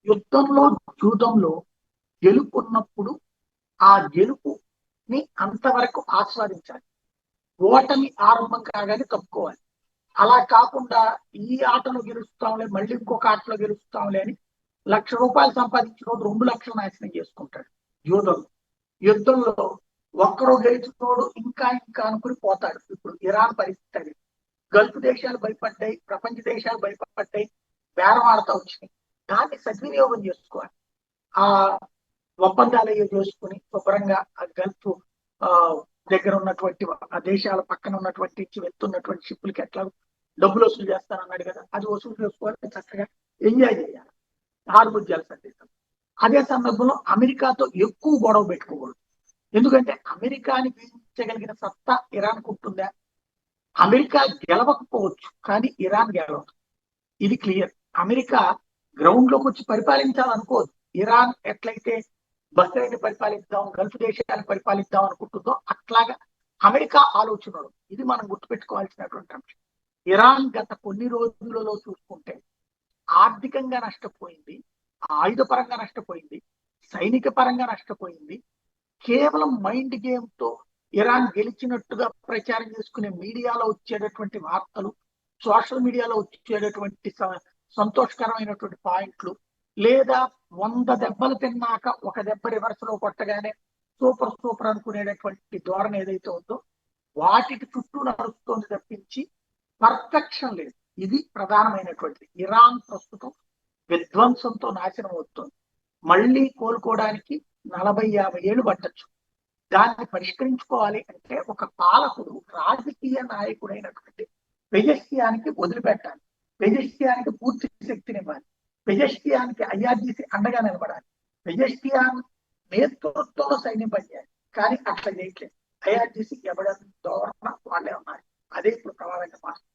యుద్ధంలో జూదంలో గెలుపున్నప్పుడు ఆ గెలుపుని అంతవరకు ఆస్వాదించాలి. ఓటమి ఆరంభం కాగానే తప్పుకోవాలి. అలా కాకుండా ఈ ఆటలో గెలుస్తాంలే, మళ్ళీ ఇంకొక ఆటలో గెలుస్తాంలే అని ₹1,00,000 సంపాదించినోడు 2,00,000 నాశనం చేసుకుంటాడు జూదంలో. యుద్ధంలో ఒక్కరో గెలిచినోడు ఇంకా ఇంకా అనుకుని పోతాడు. ఇప్పుడు ఇరాన్ పరిస్థితి అది. గల్ఫ్ దేశాలు భయపడ్డాయి, ప్రపంచ దేశాలు భయపడ్డాయి, బేరం ఆడతా వచ్చినాయి. దాన్ని సద్వినియోగం చేసుకోవాలి. ఆ ఒప్పందాలు అయ్యో చేసుకుని శుభ్రంగా ఆ గల్ఫ్ ఆ దగ్గర ఉన్నటువంటి ఆ దేశాల పక్కన ఉన్నటువంటి వెళ్తున్నటువంటి షిప్పులకి ఎట్లా డబ్బులు వసూలు చేస్తానన్నాడు కదా, అది వసూలు చేసుకోవాలి, చక్కగా ఎంజాయ్ చేయాలి. హార్ముజ్ జలసంధితం. అదే సందర్భంలో అమెరికాతో ఎక్కువ గొడవ పెట్టుకోకూడదు. ఎందుకంటే అమెరికాని బీయించగలిగిన సత్తా ఇరాన్ ఉంటుందా? అమెరికా గెలవకపోవచ్చు, కానీ ఇరాన్ గెలవదు. ఇది క్లియర్. అమెరికా గ్రౌండ్ లోకి వచ్చి పరిపాలించాలనుకోదు. ఇరాన్ ఎట్లయితే బహ్రెయిన్ పరిపాలిద్దాం, గల్ఫ్ దేశాలను పరిపాలిద్దాం అనుకుంటుందో అట్లాగా అమెరికా ఆలోచనలు. ఇది మనం గుర్తుపెట్టుకోవాల్సినటువంటి అంశం. ఇరాన్ గత కొన్ని రోజులలో చూసుకుంటే ఆర్థికంగా నష్టపోయింది, ఆయుధ పరంగా నష్టపోయింది, సైనిక పరంగా నష్టపోయింది. కేవలం మైండ్ గేమ్ తో ఇరాన్ గెలిచినట్టుగా ప్రచారం చేసుకునే మీడియాలో వచ్చేటటువంటి వార్తలు, సోషల్ మీడియాలో వచ్చేటటువంటి సంతోషకరమైనటువంటి పాయింట్లు, లేదా 100 దెబ్బలు తిన్నాక ఒక దెబ్బ రివర్స్ లో కొట్టగానే సూపర్ సూపర్ అనుకునేటటువంటి ధోరణి ఏదైతే ఉందో వాటికి చుట్టూ నడుస్తుంది తప్పించి పర్ఫెక్షన్ లేదు. ఇది ప్రధానమైనటువంటిది. ఇరాన్ ప్రస్తుతం విధ్వంసంతో నాశనం అవుతుంది. మళ్ళీ కోలుకోవడానికి 40-50 ఏళ్ళు పట్టచ్చు. దాన్ని పరిష్కరించుకోవాలి అంటే ఒక పాలకుడు రాజకీయ నాయకుడైనటువంటి పెజెస్టియానికి వదిలిపెట్టాలి. పెజెస్టియానికి పూర్తి శక్తినివ్వాలి. పెజెస్టియానికి ఐఆర్జీసీ అండగా నిలబడాలి. పెజెస్టియాన్ నేతృత్వంలో సైన్యం పనిచేయాలి. కానీ అట్లా చేయట్లేదు. ఐఆర్జీసీ ఎవడ ధోరణ వాళ్ళే ఉన్నారు. అదే ఇప్పుడు ప్రమాదంగా మారుతుంది.